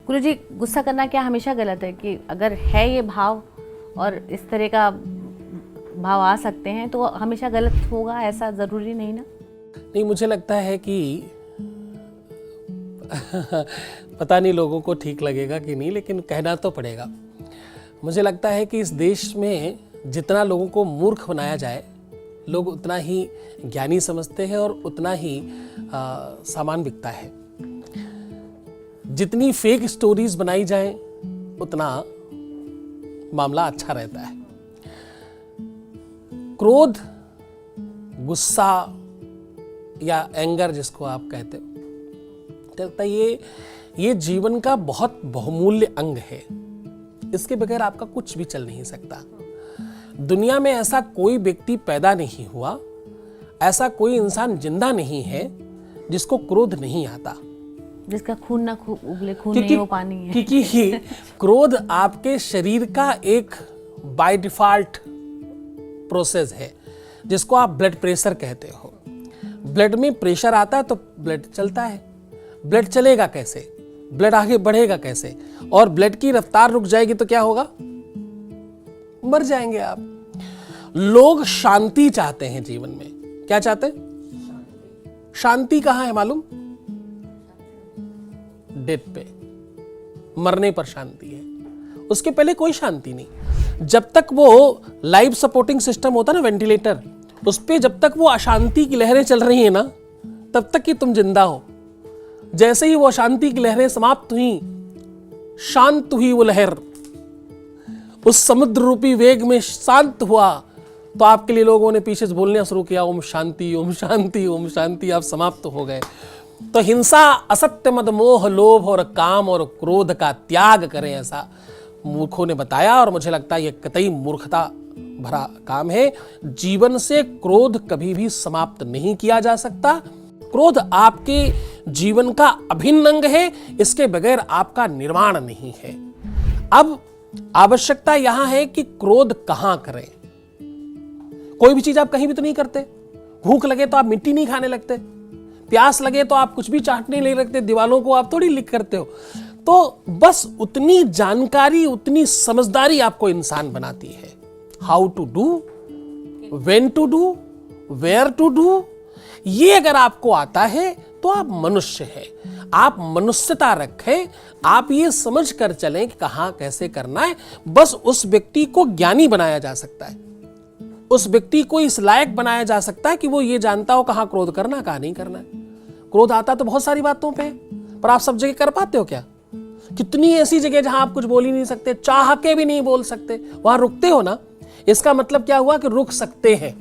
गुरुजी, गुस्सा करना क्या हमेशा गलत है? कि अगर है ये भाव और इस तरह का भाव आ सकते हैं तो हमेशा गलत होगा, ऐसा ज़रूरी नहीं ना? नहीं, मुझे लगता है कि पता नहीं लोगों को ठीक लगेगा कि नहीं, लेकिन कहना तो पड़ेगा। मुझे लगता है कि इस देश में जितना लोगों को मूर्ख बनाया जाए, लोग उतना ही ज्ञानी समझते हैं और उतना ही सामान बिकता है। जितनी फेक स्टोरीज बनाई जाए उतना मामला अच्छा रहता है। क्रोध, गुस्सा या एंगर जिसको आप कहते हो, ये जीवन का बहुत बहुमूल्य अंग है। इसके बगैर आपका कुछ भी चल नहीं सकता। दुनिया में ऐसा कोई व्यक्ति पैदा नहीं हुआ, ऐसा कोई इंसान जिंदा नहीं है जिसको क्रोध नहीं आता, जिसका खून ना उबले, खून नहीं वो पानी है। क्योंकि क्रोध आपके शरीर का एक बाय डिफॉल्ट प्रोसेस है जिसको आप ब्लड प्रेशर कहते हो। ब्लड में प्रेशर आता है तो ब्लड चलता है। ब्लड चलेगा कैसे? ब्लड आगे बढ़ेगा कैसे? और ब्लड की रफ्तार रुक जाएगी तो क्या होगा? मर जाएंगे आप। लोग शांति चाहते हैं जीवन में। क्या चाहते हैं? शांति कहां है मालूम? डेथ पे, मरने पर शांति है। उसके पहले कोई शांति नहीं। जब तक वो लाइफ सपोर्टिंग सिस्टम होता है ना, वेंटिलेटर, उस पे जब तक वो अशांति की लहरें चल रही है ना, तब तक कि तुम जिंदा हो। जैसे ही वो अशांति की लहरें समाप्त हुई, शांत हुई वो लहर, उस समुद्र रूपी वेग में शांत हुआ, तो आपके लिए लोगों ने पीछे से बोलना शुरू किया, ओम शांति, ओम शांति, ओम शांति। आप समाप्त हो गए। तो हिंसा, असत्य, मद, मोह, लोभ और काम और क्रोध का त्याग करें, ऐसा मूर्खों ने बताया। और मुझे लगता है यह कतई मूर्खता भरा काम है। जीवन से क्रोध कभी भी समाप्त नहीं किया जा सकता। क्रोध आपके जीवन का अभिन्न अंग है, इसके बगैर आपका निर्माण नहीं है। अब आवश्यकता यहां है कि क्रोध कहां करें। कोई भी चीज आप कहीं भी तो नहीं करते। भूख लगे तो आप मिट्टी नहीं खाने लगते, प्यास लगे तो आप कुछ भी चाटने नहीं लगते, दीवालों को आप थोड़ी लिख करते हो। तो बस उतनी जानकारी, उतनी समझदारी आपको इंसान बनाती है। How to do, when to do, where to do, ये अगर आपको आता है तो आप मनुष्य हैं। आप मनुष्यता रखें, आप ये समझ कर चलें कि कहां कैसे करना है। बस उस व्यक्ति को ज्ञानी बनाया जा सकता है, उस व्यक्ति को इस लायक बनाया जा सकता है कि वो ये जानता हो कहां क्रोध करना, कहां नहीं करना है। क्रोध आता तो बहुत सारी बातों पे, पर आप सब जगह कर पाते हो क्या? कितनी ऐसी जगह जहां आप कुछ बोल ही नहीं सकते, चाह के भी नहीं बोल सकते, वहां रुकते हो ना। इसका मतलब क्या हुआ कि रुक सकते हैं।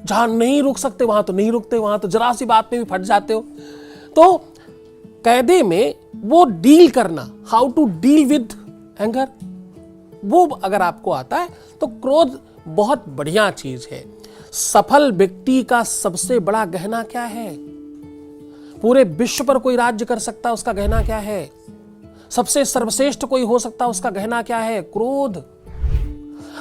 जहां नहीं रुक सकते वहां तो नहीं रुकते, वहां तो जरा सी बात में भी फट जाते हो। तो कायदे में वो डील करना, how to deal with anger, वो अगर आपको आता है तो क्रोध बहुत बढ़िया चीज है। सफल व्यक्ति का सबसे बड़ा गहना क्या है? पूरे विश्व पर कोई राज्य कर सकता, उसका गहना क्या है? सबसे सर्वश्रेष्ठ कोई हो सकता, उसका गहना क्या है? क्रोध।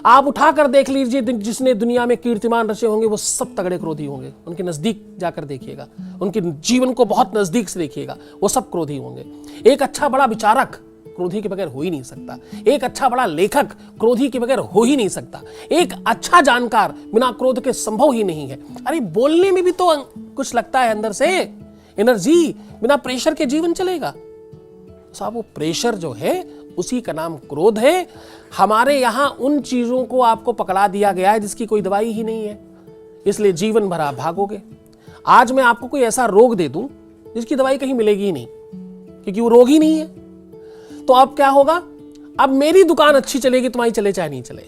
आप उठाकर देख लीजिए, जिसने दुनिया में कीर्तिमान रचे होंगे वो सब तगड़े क्रोधी होंगे। उनके नजदीक जाकर देखिएगा, उनके जीवन को बहुत नजदीक से देखिएगा, वो सब क्रोधी होंगे। एक अच्छा बड़ा विचारक क्रोधी के बगैर हो ही नहीं सकता। एक अच्छा बड़ा लेखक क्रोधी के बगैर हो ही नहीं सकता। एक अच्छा जानकार बिना क्रोध के संभव ही नहीं है। अरे बोलने में भी तो कुछ लगता है अंदर से, एनर्जी। बिना प्रेशर के जीवन चलेगा? साहब वो प्रेशर जो है उसी का नाम क्रोध है। हमारे यहां उन चीजों को आपको पकड़ा दिया गया है जिसकी कोई दवाई ही नहीं है, इसलिए जीवन भर आप भागोगे। आज मैं आपको कोई ऐसा रोग दे दूं जिसकी दवाई कहीं मिलेगी ही नहीं, क्योंकि वो रोग ही नहीं है। तो अब क्या होगा? अब मेरी दुकान अच्छी चलेगी, तुम्हारी चले चाहे नहीं चले।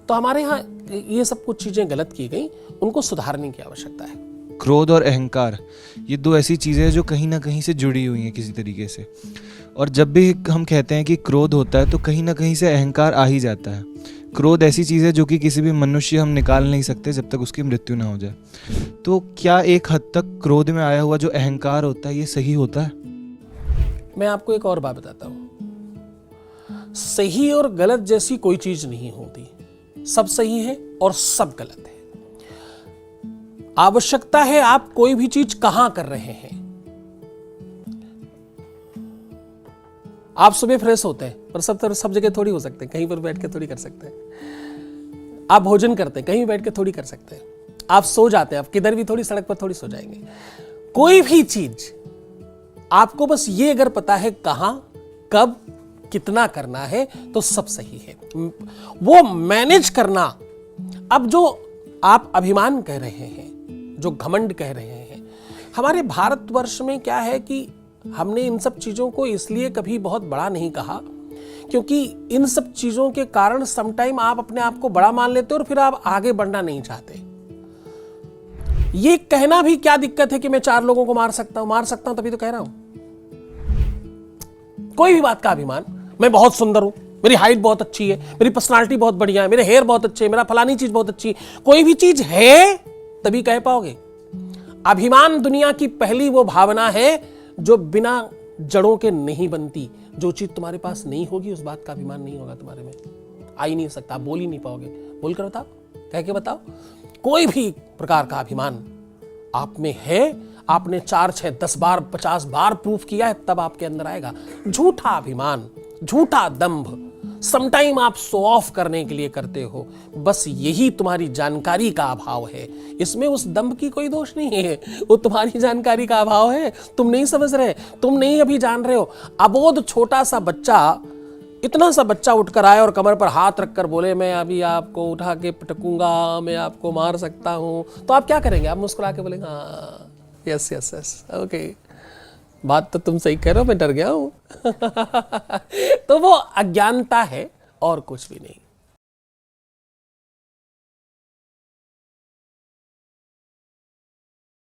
तो हमारे यहां ये सब कुछ चीजें गलत की गई, उनको सुधारने की आवश्यकता है। क्रोध और अहंकार, ये दो ऐसी चीज़ें हैं जो कहीं ना कहीं से जुड़ी हुई हैं किसी तरीके से। और जब भी हम कहते हैं कि क्रोध होता है तो कहीं ना कहीं से अहंकार आ ही जाता है। क्रोध ऐसी चीज़ है जो कि किसी भी मनुष्य हम निकाल नहीं सकते जब तक उसकी मृत्यु ना हो जाए। तो क्या एक हद तक क्रोध में आया हुआ जो अहंकार होता है ये सही होता है? मैं आपको एक और बात बताता हूं। सही और गलत जैसी कोई चीज नहीं होती। सब सही है और सब गलत है। आवश्यकता है आप कोई भी चीज कहां कर रहे हैं। आप सुबह फ्रेश होते हैं, पर सब जगह थोड़ी हो सकते हैं, कहीं पर बैठ के थोड़ी कर सकते हैं। आप भोजन करते हैं, कहीं बैठ के थोड़ी कर सकते हैं। आप सो जाते हैं, आप किधर भी थोड़ी सड़क पर थोड़ी सो जाएंगे। कोई भी चीज आपको बस ये अगर पता है कहां, कब, कितना करना है तो सब सही है। वो मैनेज करना, अब जो आप अभिमान कह रहे हैं, जो घमंड कह रहे हैं, हमारे भारतवर्ष में क्या है कि हमने इन सब चीजों को इसलिए कभी बहुत बड़ा नहीं कहा, क्योंकि इन सब चीजों के कारण समटाइम आप अपने आप को बड़ा मान लेते हो और फिर आप आगे बढ़ना नहीं चाहते। ये कहना भी क्या दिक्कत है कि मैं 4 लोगों को मार सकता हूं, तभी तो कह रहा हूं। कोई भी बात का अभिमान, मैं बहुत सुंदर हूं, मेरी हाइट बहुत अच्छी है, मेरी पर्सनालिटी बहुत बढ़िया है, मेरे हेयर बहुत अच्छे है, मेरा फलानी चीज बहुत अच्छी है, कोई भी चीज है तभी कह पाओगे। अभिमान दुनिया की पहली वो भावना है जो बिना जड़ों के नहीं बनती। जो चीज तुम्हारे पास नहीं होगी उस बात का अभिमान नहीं होगा तुम्हारे में, आ ही नहीं सकता, बोल ही नहीं पाओगे। बोल कर बताओ, कह के बताओ। कोई भी प्रकार का अभिमान आप में है, आपने 4, 6, 10 बार, 50 बार प्रूफ किया है, तब आपके अंदर आएगा। झूठा अभिमान, झूठा दंभ, समटाइम आप शो ऑफ करने के लिए करते हो, बस यही तुम्हारी जानकारी का अभाव है। इसमें उस दंभ की कोई दोष नहीं है, वो तुम्हारी जानकारी का अभाव है। तुम नहीं समझ रहे, तुम नहीं अभी जान रहे हो। अबोध छोटा सा बच्चा, इतना सा बच्चा उठकर आए और कमर पर हाथ रखकर बोले मैं अभी आपको उठा के पटकूंगा, मैं आपको मार सकता हूं, तो आप क्या करेंगे? आप मुस्कुरा के बोलेंगे हाँ यस यस यस ओके, बात तो तुम सही कह रहे हो, मैं डर गया हूं। तो वो अज्ञानता है और कुछ भी नहीं।